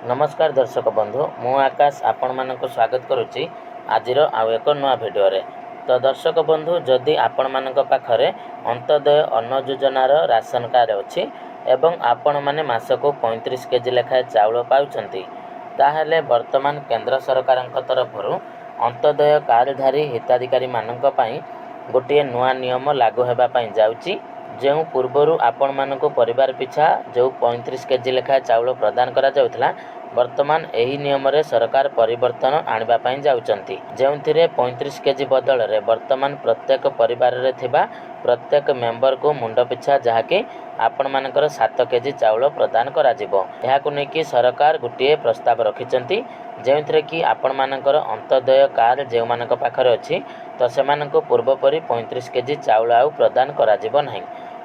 नमस्कार दर्शक बंधु मु आकाश आपण मानक स्वागत करुच्ची आज एक नुआ भिडियो रे। तो दर्शक बंधु जदि आपण मानक पाखरे अंत्योदय अन्न योजनार राशन कार्ड अच्छी एवं आपण माने मासको 35 केजी लेखाएं चाउल पाउछंती ताहेले वर्तमान केंद्र सरकार तरफरु अंत्योदय कार्डधारी हिताधिकारी मानक पई गोटे नुआ नियम लागू हेबा पई जाउची। जो पूर्वर आपण मानक परिवार पिछा जो 35 केजी लेखा चाउल प्रदान करा जाउथला वर्तमान एही नियम रे सरकार परिवर्तन आनिबा पई जाउचंती। जेउथिरे 35 केजी बदल रे वर्तमान प्रत्येक परिवार रे थिबा प्रत्येक मेंबर को मुंड पिछा जहाँकि आपण मानकर 7 केजी चाउल प्रदान करा जिवो। एहाकु नेकी सरकार गोटे प्रस्ताव रखिचंती जेउथिरे कि आपण मानकर अंत्योदय कार्ड जे मानक पाखरे अछि तो सेमानक पूर्व परि 35 केजी चाउल आउ प्रदान करा जिवो नाही।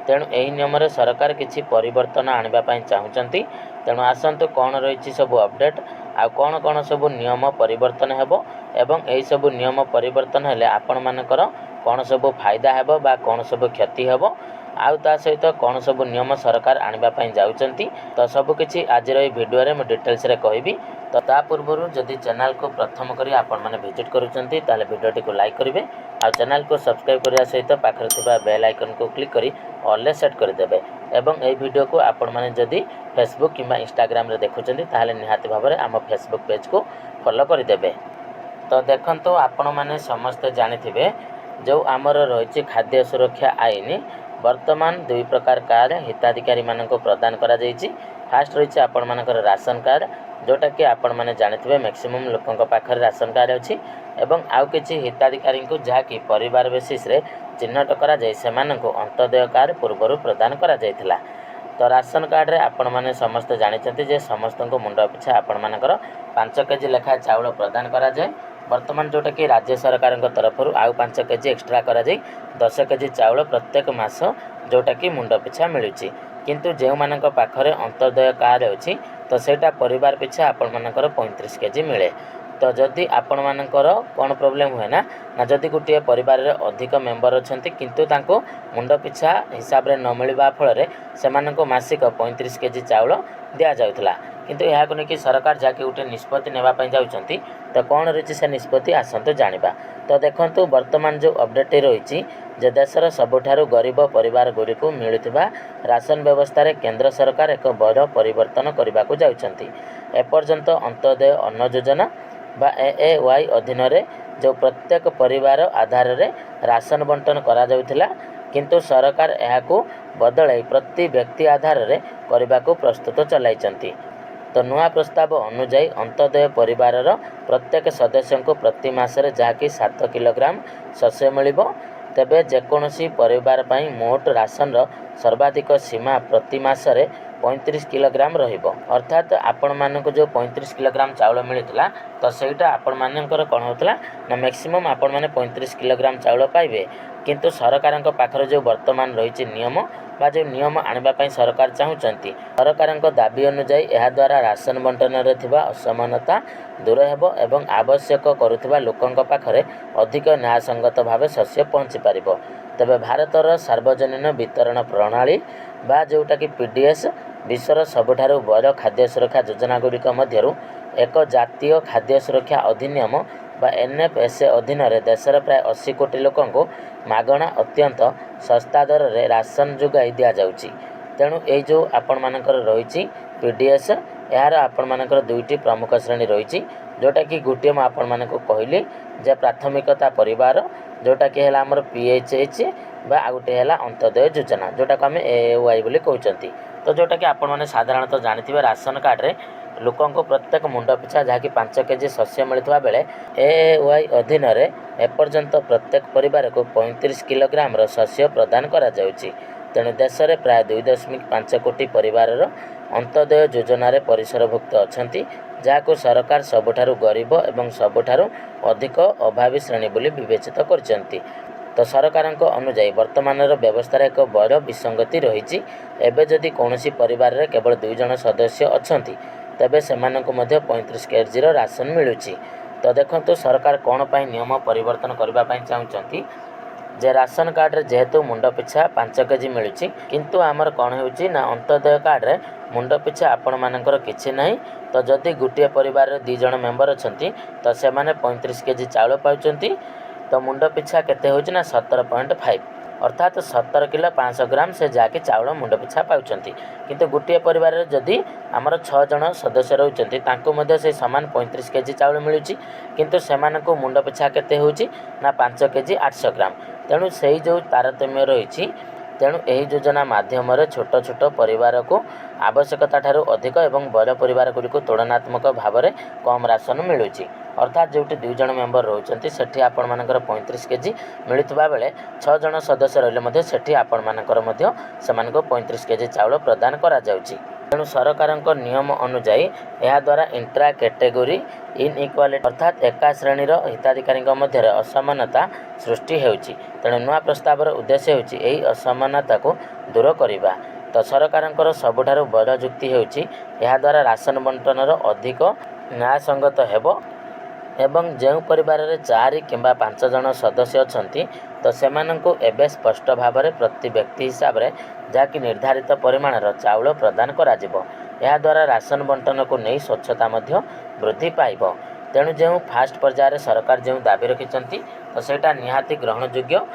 तेणु एही नियम रे सरकार किछि परिवर्तन आनिबा पई चाहुचंती। तेणु आसंतु कौन रही सब अपडेट आ कौन कौन सब नियम परिवर्तन हेबो एवं एही सब नियम परिवर्तन हेले आपण मानकर कौन सब फायदा हेबो बा कौन सब क्षति हेबो आउ ता सहित कौन सब नियम सरकार आनिबा पई जाउचंती तो सब किछि आज रे वीडियो रे म डिटेल्स रे कहबी। तो ता पूर्वरु जदि चैनल को प्रथम करी आपण माने विजिट करूचंती ताले वीडियो को लाइक करिवे आ चैनल को सब्सक्राइब करिया सहित पाखरे थिबा बेल आइकन को क्लिक करी ऑल सेट कर देबे एवं ए वीडियो को आपण माने जदि फेसबुक किंबा इंस्टाग्राम रे देखुचंती ताले निहाती भाबरे आम फेसबुक पेज को फॉलो करि देबे। तो देखंतु आपण माने समस्त जानिथिबे जो आमर रहिछि खाद्य सुरक्षा आईन वर्तमान दुई प्रकार कार्ड हिताधिकारी मानक प्रदान करा जायछि। फास्ट रहिछि आपण मानकर राशन कार्ड जोटा कि आपण माने जानिथिबे मैक्सिमम लोकंक पाखरे राशन कार्ड अछि एवं आउ किछि हिताधिकारी को जहा कि परिवार बेसिस रे चिन्हट करा जाय सेमानक अंत्योदय कार्ड पूर्वरु प्रदान करा जायथिला। तो राशन कार्ड रे आपण माने समस्त जानिचंती जे समस्तक मुंड पिछा आपण मानकर 5 केजी लेखा चाउल प्रदान करा जाय। वर्तमान जोटा कि राज्य सरकार तरफरु आउ 5 केजी एक्स्ट्रा करा जाय 10 केजी चाउल प्रत्येक मास जोटा कि मुंड पिछा मिलुची। किंतु जे मानक पाखरे अंत्योदय कार्ड अछि तो सेटा परिवार पिछा आपण मानकर 35 केजी मिले। तो जदि आपण मानकर कौन प्रोब्लेम हुए ना जदि गोटे परिवार रे अधिक मेंबर अछंती किंतु तांको मुंड पिछा हिसाब रे न मिलबा फल रे सेमानक मासिक 35 केजी चाउल दिया जाउथला। किंतु एहा को नेकी सरकार जाके गोटे निष्पत्ति नेबा पई जाउचंती तो कौन रही से निष्पत्ति आसंतु जानिबा। तो देखंतु वर्तमान जो अपडेट रही जे देशर सबुठारु गरीब परिवार गुड़ी को मिलुथिबा राशन व्यवस्था रे केंद्र सरकार एक बड़ परिवर्तन करबा को जाउचंती। एपर्यंत अंत्योदय अन्न योजना बा AAY अधीन रे जो प्रत्येक परिवार आधार रे राशन बंटन करा जाउथिला किंतु सरकार एहाकू बदलाई प्रति व्यक्ति आधार रे करबा को प्रस्तुत चलाइचंती। तो नुआ प्रस्ताव अनुଯାयी अंत्योदय परिवार प्रत्येक सदस्य को प्रति मासरे जहाँकि 7 किलोग्राम शस्य मिलिबो। तेबे जेकोसी परिवार पई मोट राशन सर्वाधिक सीमा प्रति मासरे 35 किलोग्राम रहिबो। अर्थात आपण मानक जो 35 किलोग्राम चाउल मिलुतला तो सेटा आपण मानकर कोन होतला ना मैक्सिमम आपण माने 35 किलोग्राम चाउल पाइबे। किंतु सरकारक पाखर जो वर्तमान रही नियम बा जो नियम आनिबा पई सरकार चाहुचंती सरकारक दाबी अनुଯାयी एहा द्वारा राशन बंटन रे थिबा असमानता दूर हेबो एवं आवश्यक करुथिबा लोकंक पाखरे अधिक न्यायसंगत भावे शस्य पहुंची पारिबो। तबे भारतर सार्वजनीन वितरण प्रणाली बा जोटा कि PDS विश्वर सबुठारु बड़ खाद्य सुरक्षा योजना गुड़िक मध्यरु एक जातीय खाद्य सुरक्षा अधिनियम बा NFSA अधीन रे देशर प्राय 80 कोटी लोकंक मागणा अत्यंत सस्ता दर रे राशन जोगाई दिया जाउची। तेणु ए जो आपण मानकर रही PDS यार आपण मानकर दुईटी प्रमुख श्रेणी रही जोटा कि गोटे मैं आपण मानक कहली जे प्राथमिकता परिवार जोटा कि हैला हमर PHH बा आ गोटे हैला अंत्योदय योजना जोटा को आम AAY बोली कहउचंती। तो जोटा कि आपण माने साधारणतः जानिथिबे राशन कार्ड रे लोकंक प्रत्येक मुंड पिछा जहाँकि 5 केजी शस्य मिलुवा बेले AAY अधीन रे एपर्यंत प्रत्येक परिवार को 35 किलोग्राम शस्य प्रदान करा जाउची। तेणु देश में प्राय 2.5 कोटी परिवार अंत्योदय योजना रे परिसरभुक्त अछंती जहाको सरकार सबुठारु गरीब एवं सबुठारु अधिक अभावी श्रेणी बोली विवेचित करचंती। तो सरकारक अनुଯାयी वर्तमान व्यवस्था एक बड़ विसंगति रही। एबे जदि कौनसी परिवार रे केवल 2 जन सदस्य अछंती तेबे सेमानक मध्य 35 केजी राशन मिलुची। तो देखंतु सरकार कौन पाई नियम परिवर्तन करबा पाई चाहुचंती जे राशन कार्ड रे जेहेतु मुंड पिछा 5 केजी मिलुची किंतु आमर कौन होउची ना अंत्योदय कार्ड रे मुंड पिछा आपण मानकर किछि नाही तो जदि गोटे परिवार 2 जण मेंबर अछंती तो सेमाने 35 केजी चाउल पाउचंती। तो मुंड पिछा केते होची ना 17.5 अर्थात 17 किलो 500 ग्राम से जाके चाउल मुंड पिछा पाउचंती। किंतु गोटे परिवार जदि आमर 6 जण सदस्य रहउचंती तांको मध्ये से समान 35 केजी चाउल मिलुची किंतु सेमानको मुंड पिछा केते होची ना 5 केजी 800 ग्राम। तेणु सेही जो तारतम्य रही तेणु यही योजना माध्यम छोट छोट परिवार को आवश्यकता ठारू अधिक एवं बड़ परिवार गुड़िक तुलनात्मक भाव में कम राशन मिलूँ। अर्थात जो 2 जण मेंबर रोचंती सेठी आपण मानकर 35 केजी मिलुवा बेले 6 जण सदस्य रहिले सेठी आपण मानकर 35 केजी चाउल प्रदान करा जाउची। तेणु सरकार नियम अनुजाई यह द्वारा इंट्रा कैटेगोरी इनइक्वालिटी अर्थात एका श्रेणीर हिताधिकारी मध्य असमानता सृष्टि होउची। तेणु नुआ प्रस्तावर उद्देश्य होउची एही असमानता को दूर करिबा। तो सरकार सबुठारु बड़ जुक्ति होउची यह द्वारा राशन बंटनर अधिक न्यायसंगत हेबो एवं जो परिवार रे 4 किंबा 5 जण सदस्य अछंती तो सेमानंकु एबे स्पष्ट भाव में प्रति व्यक्ति हिसाब रे जाकि निर्धारित परिमाणर चाउल प्रदान करा जिवो। यह द्वारा राशन बंटन को नहीं स्वच्छता मध्य वृद्धि पाइबो। तेणु जो फास्ट पर्यायर सरकार जो दाबी रखिंट तो सेटा निहाती ग्रहणयोग्य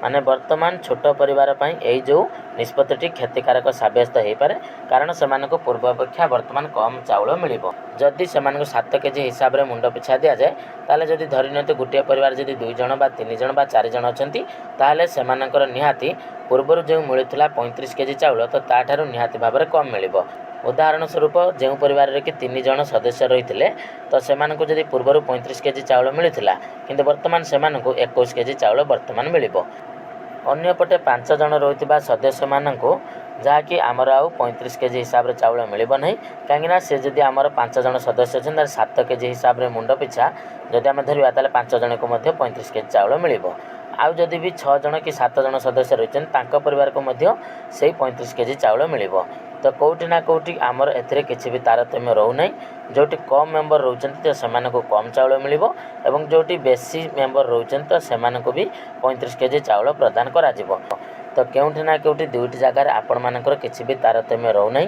माने वर्तमान छोट परिवार पई एई जो निष्पत्ति क्षतिकारक साब्यस्त हो पारे कारण से पूर्व अपेक्षा वर्तमान कम चाउल मिलिबो। जदि से 7 केजी हिसाब रे मुंड पिछा दिया जाए ताले जदि धरि नियंतु गोटे परिवार जदि 2 जण बा 3 जण बा 4 जण अछंती ताले सेमानकर निहाती पूर्वर जो मिलुथला 35 केजी चाउल तो ताठारु निहाती भाव में कम मिलिबो। उदाहरण स्वरूप जो परिवार रे कि 3 जण सदस्य रही तो सेमानकु जदि पूर्वर 35 केजी चाउल मिलुथला किंतु वर्तमान सेमानकु 21 केजी चाउल वर्तमान मिलिबो। अन्यपटे 5 जण रही सदस्य मानू जहाँकि आमर आउ 35 केजी हिसाब रे चाउल मिलिबो नहीं कहीं से जदि आमर 5 जण सदस्य अच्छे 7 केजी हिसाब रे मुंड पिछा जदि आम धरवा ताले 5 जण को 35 केजी चाउल मिलिबो। आउ जदि भी 6 जण कि 7 जण सदस्य रही परिवार को से 35 केजी चाउल मिलिबो। तो कौटी ना कौटी आमर एथिरे किछि भी तारतम्य रोना जोटी कम मेंबर रोचंती तो सेमानकु कम चाउल मिलिबो एवं जोटी बेसी मेंबर रोचंती तो सेमानकु भी 35 केजी चाउल प्रदान करा जिवो। तो केउठी ना केउठी दुईटी जगार आपण मानकर किछि भी तारतम्य रोना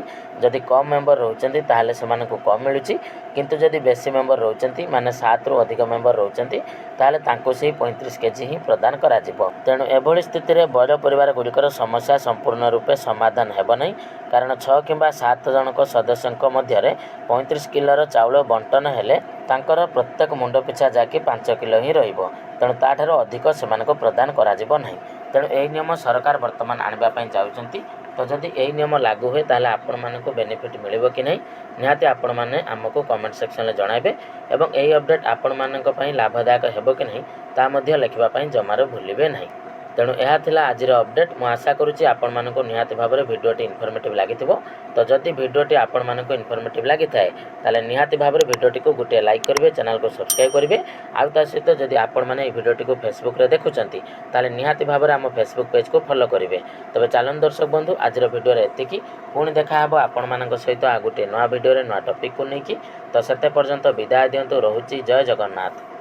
जदि कम मेंबर रोचंती ताहाले सेमानकु कम मिलुची किंतु जदि बेसी मेंबर रोचंती माने 7 रु अधिक मेंबर रोचंती ताहाले तांको से 35 केजी ही प्रदान करा जिवो। तेणु एभली स्थिति रे बड़ परिवार गुड़िकर समस्या संपूर्ण रूपे समाधान हेबो नहीं कारण 6 किंबा 7 जनक सदस्यों मध्य 35 किलोर चाउल बंटन हेले तांकर प्रत्येक मुंड पिछा जाके 5 किलो ही रहिबो। तेणु ताठारो अधिक सेमानको प्रदान करा जिवो नहीं। तेणु यही नियम सरकार वर्तमान आनिबा पई चाहुचंती। तो जदि यही नियम लागू हुए ताहले आपण मानको बेनिफिट मिलिबो कि नहीं निहाती आपण माने हमको कमेंट सेक्शन में जणाइबे एवं यही अपडेट आपण मानको पई लाभदायक हेबो कि नहीं ता मध्य लिखिबा पई जमारो भूलिबे नहीं। तेणु यह थिला आजिर अपडेट मु आशा करुच्ची आपण मानको निहाती भाव में भिडियोटी इनफॉर्मेटिव लागिथिबो। तो जदि भिडियोटी आपण मानको इनफॉर्मेटिव लागि थाए ताले निहाती भाव में भिडियोटी को गोटे लाइक करिवे चैनल को सब्सक्राइब करिवे आउ ता सहित जदि आपण माने भिडियोटी को फेसबुक रे देखुचंती ताले निहाती भाव में आम फेसबुक पेज को फॉलो करिवे। तबे चलन दर्शक बंधु आजिर भिडियो रे एतिकी पुणी देखा हबो आपण मानक सहित आ गोटे नवा भिडियो रे नवा टॉपिक को नेकी। तो सेते पर्यंत विदाय दियंतु रहुची जय जगन्नाथ।